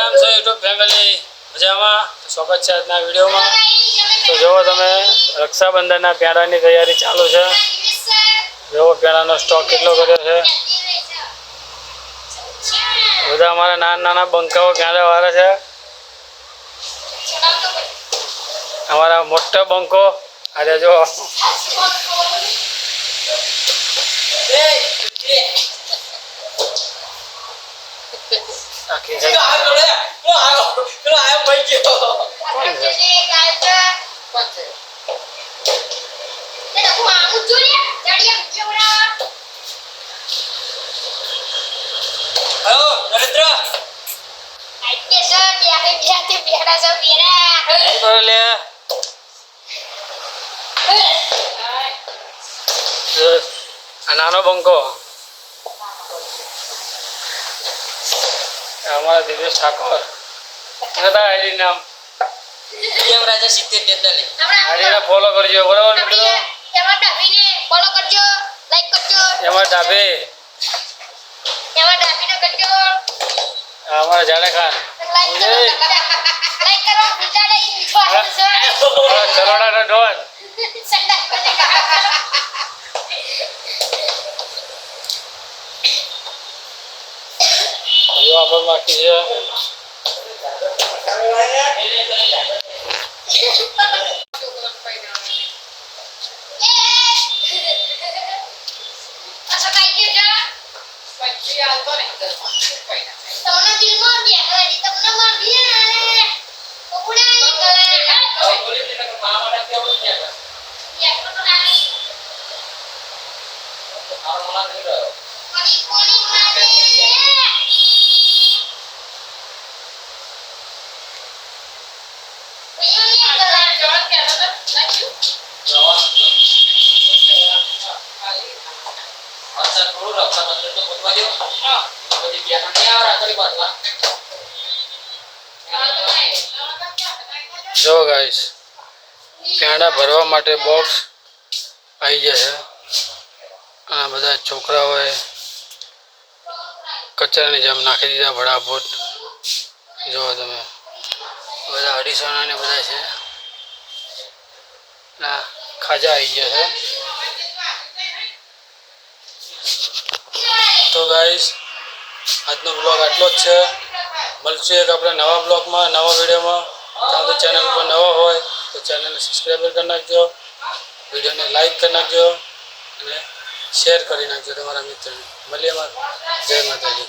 કેમ છો YouTube family? મજામાં? તો સ્વાગત છે આજના વિડીયોમાં. તો જુઓ તમે, રક્ષાબંધનના પેંડાની તૈયારી ચાલુ છે. જુઓ પેંડાનો સ્ટોક કેટલો કર્યો છે. બધા અમારા નાના નાના બંકાઓ પેંડા વાળા છે. અમારા મોટો બંકો આજે જો નાનો બંકો हमारा दिनेश ठाकुर आईडी नाम राजा 7043 आईडी ने फॉलो करजो बराबर मित्रों एमा डाबी ने फॉलो करजो लाइक करजो एमा डाबी ने करजो हमारा जाने खान लाइक करो बीटा नहीं चलोड़ा नो डॉन संडा यो आप बाकी है अच्छा भाई के जा बच्चे आल तो नहीं कर तुमने दिल मार दिया है तुमने मार दिया है तो पूरा नहीं गला और बोले तेरा मामा ने क्या बोल दिया ये तो नहीं और मामा नहीं रहा कोनी मार दिया जो गाइस पेंडा भरवा माटे बॉक्स आई गया है आ बधा छोकराओए कचरानी जेम नाखी दीधा भड़ाभूट जो तमे बधा अढ़ीसोना ने बधा छे ना खाजा आई गया है। तो गाइस આજનો બ્લોગ આટલો જ છે. મળશું એક આપણે નવા બ્લોગમાં નવા વિડીયોમાં. તો ચેનલ પર નવા હોય તો ચેનલને સબસ્ક્રાઈબ કરી નાખજો, વિડીયોને લાઈક કરી નાખજો અને શેર કરી નાખજો તમારા મિત્રોને. મળીએ જય માતાજી.